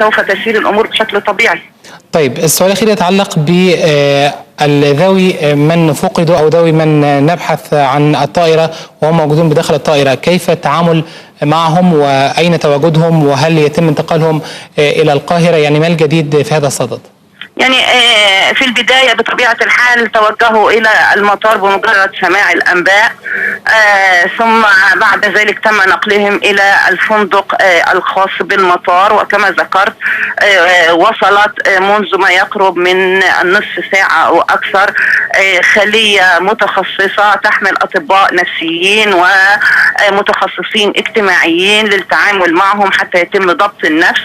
سوف تسير الأمور بشكل طبيعي. طيب، السؤال الأخير يتعلق بذوي من فقدوا أو ذوي من نبحث عن الطائرة وهم موجودون بداخل الطائرة، كيف التعامل معهم وأين تواجدهم وهل يتم انتقالهم إلى القاهرة؟ يعني ما الجديد في هذا الصدد؟ يعني في البداية بطبيعة الحال توجهوا إلى المطار بمجرد سماع الأنباء، ثم بعد ذلك تم نقلهم إلى الفندق الخاص بالمطار. وكما ذكرت وصلت منذ ما يقرب من النصف ساعة أو أكثر خلية متخصصة تحمل أطباء نفسيين ومتخصصين اجتماعيين للتعامل معهم حتى يتم ضبط النفس.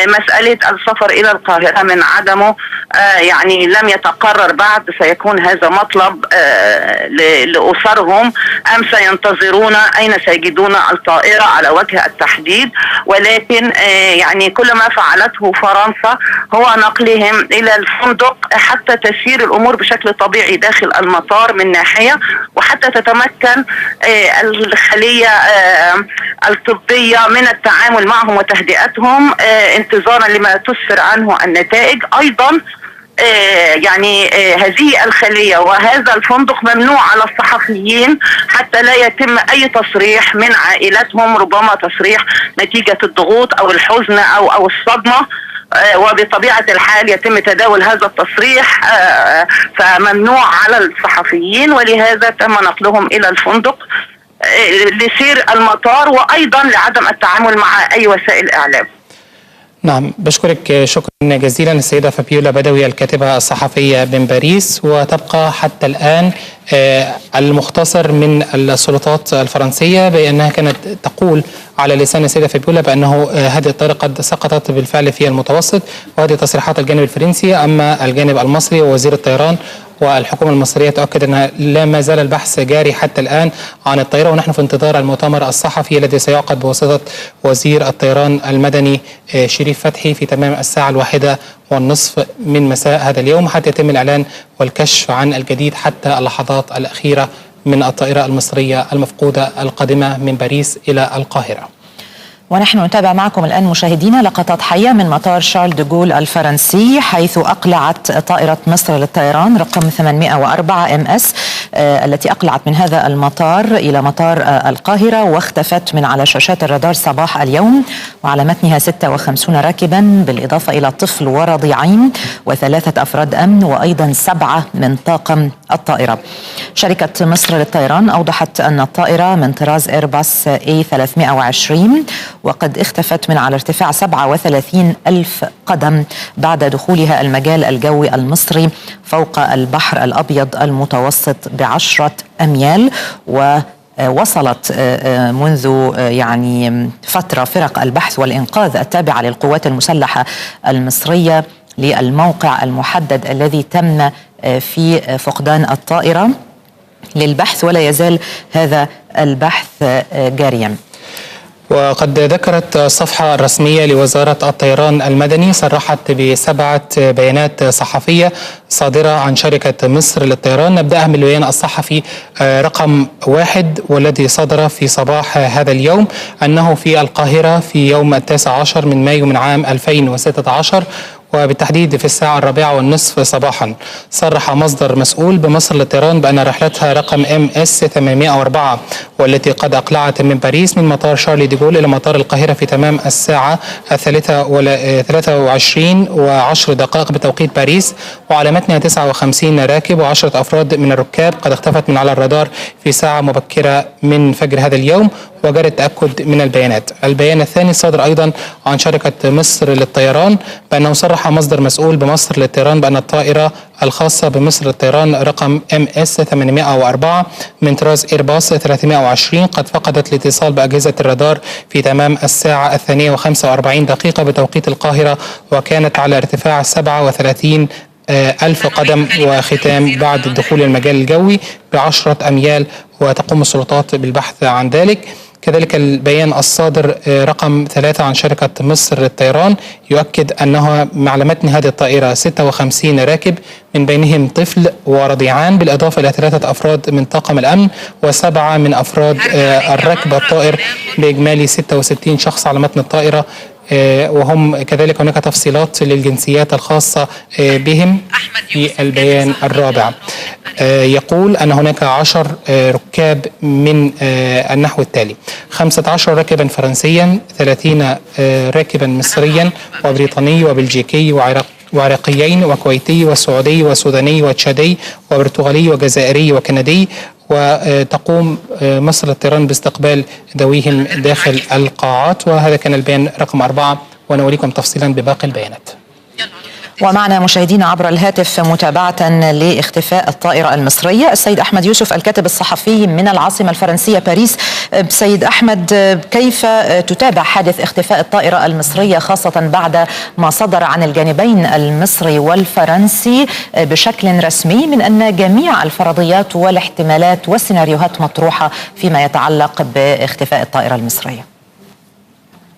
مسألة السفر إلى القاهرة من عدمه يعني لم يتقرر بعد، سيكون هذا مطلب لأسرهم أم سينتظرون أين سيجدون الطائرة على وجه التحديد. ولكن يعني كل ما فعلته فرنسا هو نقلهم إلى الفندق حتى تسير الأمور بشكل طبيعي داخل المطار من ناحية، وحتى تتمكن الخلية الطبية من التعامل معهم وتهدئتهم انتظارا لما تسفر عنه النتائج. أيضا يعني هذه الخلية وهذا الفندق ممنوع على الصحفيين حتى لا يتم أي تصريح من عائلتهم، ربما تصريح نتيجة الضغوط أو الحزن أو الصدمة، وبطبيعة الحال يتم تداول هذا التصريح فممنوع على الصحفيين، ولهذا تم نقلهم إلى الفندق لسير المطار وأيضا لعدم التعامل مع أي وسائل إعلام. نعم، بشكرك شكرا جزيلا السيدة فابيولا بدوي الكاتبة الصحفية من باريس. وتبقى حتى الآن المختصر من السلطات الفرنسية بأنها كانت تقول على لسان السيدة فابيولا بأنه هذه الطائرة قد سقطت بالفعل في المتوسط، وهذه تصريحات الجانب الفرنسي. أما الجانب المصري ووزير الطيران والحكومة المصرية تؤكد أن لا ما زال البحث جاري حتى الآن عن الطائرة، ونحن في انتظار المؤتمر الصحفي الذي سيعقد بواسطة وزير الطيران المدني شريف فتحي في تمام 1:30 من مساء هذا اليوم حتى يتم الإعلان والكشف عن الجديد حتى اللحظات الأخيرة من الطائرة المصرية المفقودة القادمة من باريس إلى القاهرة. ونحن نتابع معكم الآن مشاهدينا لقطات حية من مطار شارل دي غول الفرنسي، حيث أقلعت طائرة مصر للطيران رقم 804 MS التي أقلعت من هذا المطار إلى مطار القاهرة واختفت من على شاشات الرادار صباح اليوم، وعلى متنها 56 راكبا بالإضافة إلى طفل ورضيعين و3 أفراد أمن وأيضا 7 من طاقم الطائرة. شركة مصر للطيران أوضحت أن الطائرة من طراز إيرباص A320 وقد اختفت من على ارتفاع 37,000 قدم بعد دخولها المجال الجوي المصري فوق البحر الأبيض المتوسط ب10 أميال. ووصلت منذ يعني فترة فرق البحث والإنقاذ التابعة للقوات المسلحة المصرية للموقع المحدد الذي تم في فقدان الطائرة للبحث، ولا يزال هذا البحث جاريا. وقد ذكرت الصفحة الرسمية لوزارة الطيران المدني صرحت ب7 بيانات صحفية صادرة عن شركة مصر للطيران. نبدأها من البيان الصحفي رقم 1 والذي صدر في صباح هذا اليوم، أنه في القاهرة في يوم 19 من مايو من عام 2016 وبالتحديد في 4:15 صباحا صرح مصدر مسؤول بمصر للطيران بأن رحلتها رقم MS 804 والتي قد أقلعت من باريس من مطار شارل دي غول إلى مطار القاهرة في تمام 3:23:10 بتوقيت باريس، وعلى متنها 59 راكب و10 أفراد من الركاب قد اختفت من على الرادار في ساعة مبكرة من فجر هذا اليوم، وجرى التأكد من البيانات. البيان الثاني صادر أيضا عن شركة مصر للطيران بأنه صرح مصدر مسؤول بمصر للطيران بأن الطائرة الخاصة بمصر للطيران رقم MS 804 من طراز إيرباص 320 قد فقدت الاتصال بأجهزة الرادار في تمام 2:45 بتوقيت القاهرة، وكانت على ارتفاع 37,000 قدم وختام بعد دخول المجال الجوي ب10 أميال، وتقوم السلطات بالبحث عن ذلك. كذلك البيان الصادر رقم 3 عن شركة مصر للطيران يؤكد أنها على متن هذه الطائرة 56 راكب من بينهم طفل ورضيعان بالإضافة إلى 3 أفراد من طاقم الأمن و7 من أفراد الركب الطائر، بإجمالي 66 شخص على متن الطائرة وهم كذلك هناك تفصيلات للجنسيات الخاصة بهم في البيان الرابع. يقول أن هناك 10 ركاب من النحو التالي: 15 راكبا فرنسيا، 30 راكبا مصريا وبريطاني وبلجيكي وعراقيين وكويتي وسعودي وسوداني وتشادي وبرتغالي وجزائري وكندي. وتقوم مصر للطيران باستقبال ذويهم داخل القاعات. وهذا كان البيان رقم 4، ونوريكم تفصيلا بباقي البيانات. ومعنا مشاهدينا عبر الهاتف متابعة لاختفاء الطائرة المصرية السيد أحمد يوسف الكاتب الصحفي من العاصمة الفرنسية باريس. سيد أحمد، كيف تتابع حادث اختفاء الطائرة المصرية خاصة بعد ما صدر عن الجانبين المصري والفرنسي بشكل رسمي من أن جميع الفرضيات والاحتمالات والسيناريوهات مطروحة فيما يتعلق باختفاء الطائرة المصرية؟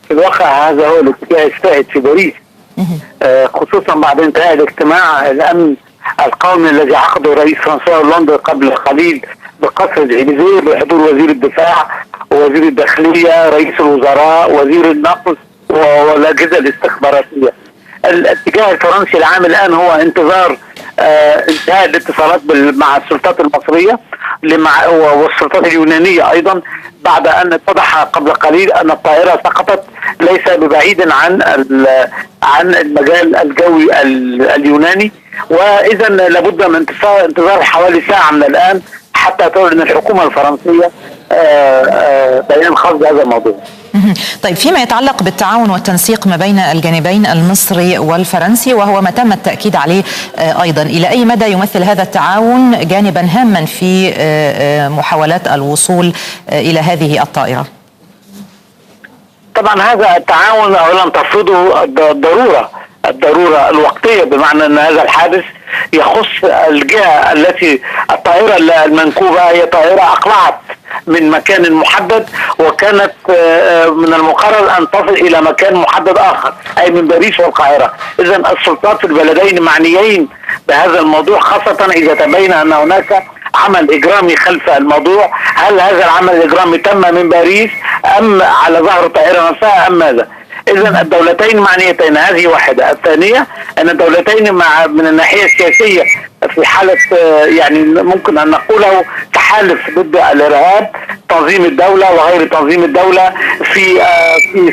في الواقع هذا هو الاتجاه السائد في باريس، خصوصا بعد انتهاء الاجتماع الامن القومي الذي عقده رئيس فرنسا هولندا قبل قليل بقصر الإليزيه بحضور وزير الدفاع ووزير الداخليه، رئيس الوزراء، وزير النقل والاجهزه الاستخباراتيه. الاتجاه الفرنسي العام الان هو انتظار انتهاء الاتصالات مع السلطات المصريه والسلطات اليونانيه ايضا، بعد ان اتضح قبل قليل ان الطائره سقطت ليس ببعيد عن المجال الجوي اليوناني. واذا لابد من انتظار حوالي ساعه من الان حتى تعلن الحكومه الفرنسيه بيان خاص بهذا الموضوع. طيب، فيما يتعلق بالتعاون والتنسيق ما بين الجانبين المصري والفرنسي، وهو ما تم التأكيد عليه أيضا، إلى أي مدى يمثل هذا التعاون جانبا هاما في محاولات الوصول إلى هذه الطائرة؟ طبعا هذا التعاون اولا تفرضه الضرورة الوقتية، بمعنى ان هذا الحادث يخص الجهة التي الطائرة المنكوبة هي طائرة اقلعت من مكان محدد، وكانت من المقرر ان تصل الى مكان محدد اخر اي من باريس والقاهرة. اذا السلطات في البلدين معنيين بهذا الموضوع، خاصة اذا تبين ان هناك عمل اجرامي خلف الموضوع. هل هذا العمل الاجرامي تم من باريس ام على ظهر الطائرة نفسها ام ماذا؟ اذا الدولتين معنيتين، هذه واحدة. الثانية ان الدولتين من الناحية السياسية في حالة يعني ممكن ان نقوله تحالف ضد الارهاب، تنظيم الدولة وغير تنظيم الدولة في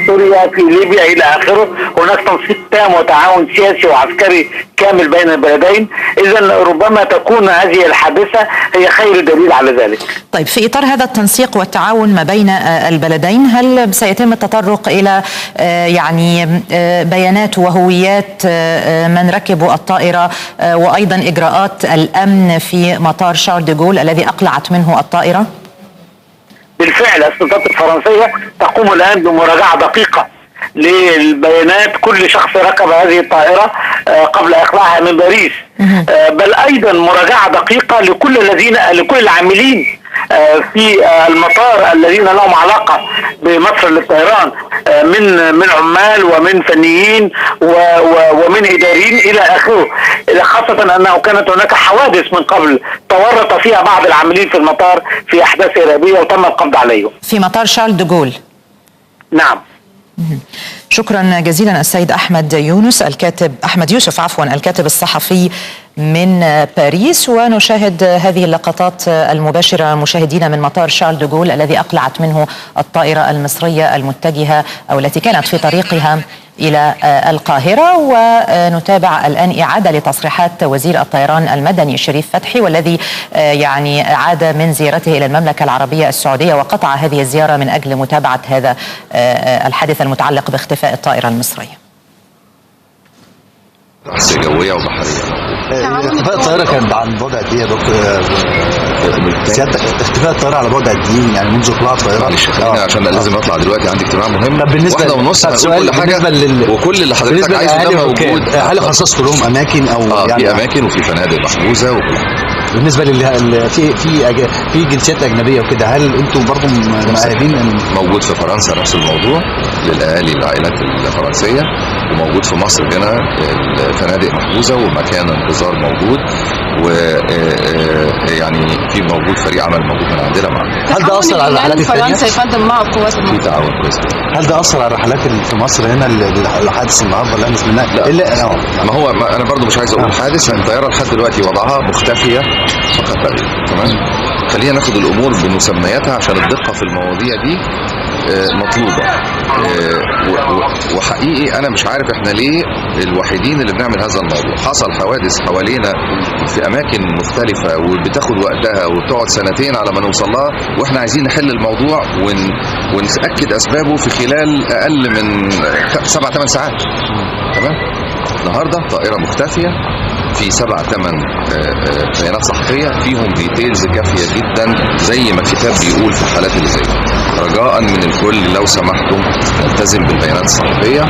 سوريا، في ليبيا الى اخره. هناك تنسيق تام وتعاون سياسي وعسكري كامل بين البلدين. اذا ربما تكون هذه الحادثة هي خير دليل على ذلك. طيب، في اطار هذا التنسيق والتعاون ما بين البلدين، هل سيتم التطرق الى يعني بيانات وهويات من ركبوا الطائرة وايضا اجراءات الامن في مطار شارل دي جول الذي اقلعت منه الطائرة؟ بالفعل السلطات الفرنسية تقوم الآن بمراجعة دقيقة للبيانات كل شخص ركب هذه الطائرة قبل إقلاعها من باريس، بل أيضا مراجعة دقيقة لكل العاملين في المطار الذين لهم علاقة بمصر للطيران، من عمال ومن فنيين ومن إداريين إلى آخره، خاصة أنه كانت هناك حوادث من قبل تورط فيها بعض العاملين في المطار في أحداث إرهابية وتم القبض عليهم في مطار شارل دي جول. نعم. شكرا جزيلا السيد أحمد يوسف الكاتب الصحفي من باريس. ونشاهد هذه اللقطات المباشرة مشاهدينا من مطار شارل دي جول الذي أقلعت منه الطائرة المصرية المتجهة أو التي كانت في طريقها إلى القاهرة. ونتابع الآن إعادة لتصريحات وزير الطيران المدني شريف فتحي، والذي يعني عاد من زيارته إلى المملكة العربية السعودية وقطع هذه الزيارة من أجل متابعة هذا الحادث المتعلق باختفاء الطائرة المصرية. جوية وبحرية. اختفاء الطائرة كان عن بعد قد ايه يا دكتور؟ سيادتك اختفاء الطائرة على بعد قد ايه يعني منذ اقلاع الطائرة؟ معلش خلينا عشان لازم اطلع دلوقتي، عندي اجتماع مهم. طب بالنسبة 1:30 كل حاجة وكل اللي حضرتك عايزه ده موجود. هل خصصتوا لهم اماكن او يعني في اماكن وفي فنادق محجوزة وكل حاجة. بالنسبه في جنسيات اجنبيه وكده، هل انتم برضه مؤهلين؟ موجود في فرنسا نفس الموضوع للاهالي العائلات الفرنسيه، وموجود في مصر هنا الفنادق محجوزه ومكان انتظار موجود، ويعني في موجود فريق عمل موجود من عندنا معنا. هل ده اثر على الرحلات الثانيه؟ فرنسا يقدم مع القوات في تعاون كويس. هل ده اثر على الرحلات اللي في مصر هنا الحادث النهارده اللي احنا سمعناه؟ لا ما هو انا برضو مش عايز اقول حادث، الطياره لحد دلوقتي وضعها مختفيه فقط لا غير. تمام، خلينا ناخد الامور بمسمياتها عشان الدقه في المواضيع دي مطلوبه. وحقيقي انا مش عارف احنا ليه الوحيدين اللي بنعمل هذا الموضوع. حصل حوادث حوالينا في اماكن مختلفه وبتاخد وقتها وبتقعد سنتين على ما نوصل لها، واحنا عايزين نحل الموضوع ونتاكد اسبابه في خلال اقل من 7-8 ساعات. تمام، النهارده طائره مختفيه في 7-8 بيانات صحفيه فيهم ديتيلز كافيه جدا زي ما الكتاب بيقول في الحالات اللي زي دي. رجاء من الكل لو سمحتم نلتزم بالبيانات الصحفيه،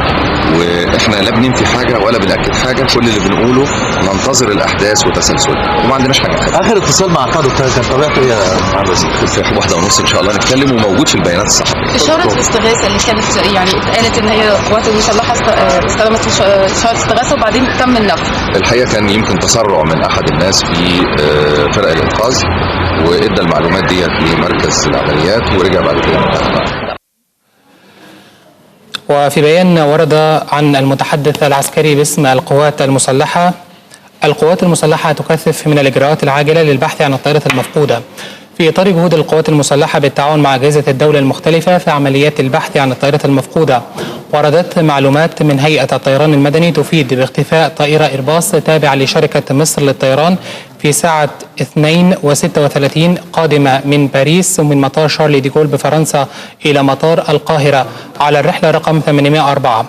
واحنا لا بننفي حاجه ولا بنأكد حاجه، كل اللي بنقوله ننتظر الاحداث وتسلسلها وما عندناش حاجه نخبي. اخر اتصال مع قائد كان طبيعته ايه يا معالي؟ في 1:30 ان شاء الله نتكلم، وموجود في البيانات الصحفيه. اشاره الاستغاثه اللي كانت يعني اتقالت ان هي القوات المسلحه استلمت اشاره استغاثه وبعدين تم النفي. الحقيقه كان يمكن تسرع من احد الناس في فرق الانقاذ، وادى المعلومات ديت لمركز العمليات ورجع بعد كده انتهى. وفي بيان ورد عن المتحدث العسكري باسم القوات المسلحة: القوات المسلحة تكثف من الإجراءات العاجلة للبحث عن الطائرة المفقودة في إطار جهود القوات المسلحة بالتعاون مع أجهزة الدولة المختلفة في عمليات البحث عن الطائرة المفقودة. وردت معلومات من هيئة الطيران المدني تفيد باختفاء طائرة إيرباص تابعة لشركة مصر للطيران في ساعة 2:36 قادمة من باريس ومن مطار شارل دي جول بفرنسا إلى مطار القاهرة على الرحلة رقم 804.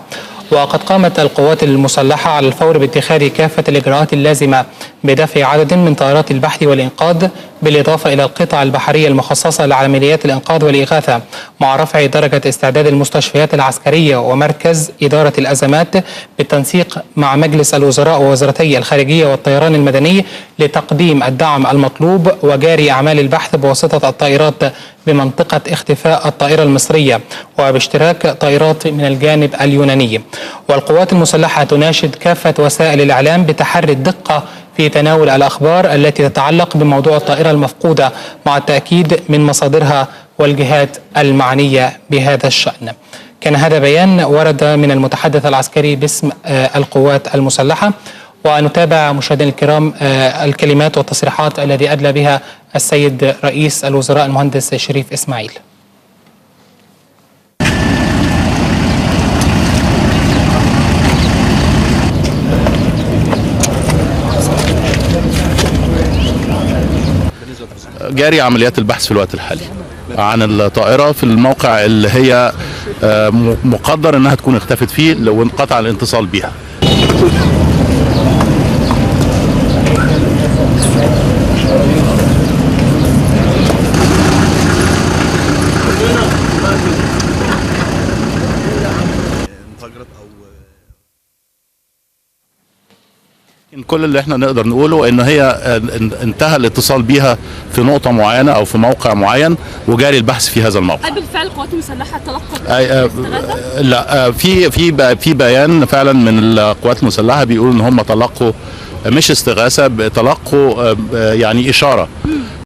وقد قامت القوات المسلحة على الفور باتخاذ كافة الإجراءات اللازمة بدفع عدد من طائرات البحث والإنقاذ، بالإضافة إلى القطع البحرية المخصصة لعمليات الإنقاذ والإغاثة، مع رفع درجة استعداد المستشفيات العسكرية ومركز إدارة الأزمات بالتنسيق مع مجلس الوزراء ووزارتي الخارجية والطيران المدني لتقديم الدعم المطلوب وجاري أعمال البحث بواسطة الطائرات بمنطقة اختفاء الطائرة المصرية وباشتراك طائرات من الجانب اليوناني. والقوات المسلحة تناشد كافة وسائل الإعلام بتحري الدقة في تناول الأخبار التي تتعلق بموضوع الطائرة المفقودة مع التأكيد من مصادرها والجهات المعنية بهذا الشأن. كان هذا بيان ورد من المتحدث العسكري باسم القوات المسلحة. ونتابع مشاهدينا الكرام الكلمات والتصريحات التي أدلى بها السيد رئيس الوزراء المهندس شريف إسماعيل. جاري عمليات البحث في الوقت الحالي عن الطائرة في الموقع اللي هي مقدر انها تكون اختفت فيه لو انقطع الاتصال بها. كل اللي احنا نقدر نقوله ان هي انتهى الاتصال بيها في نقطة معينة او في موقع معين وجاري البحث في هذا الموقع. بالفعل القوات المسلحة تلقت لا في بيان فعلا من القوات المسلحة بيقول ان هم تلقوا مش استغاثة، تلقوا يعني اشارة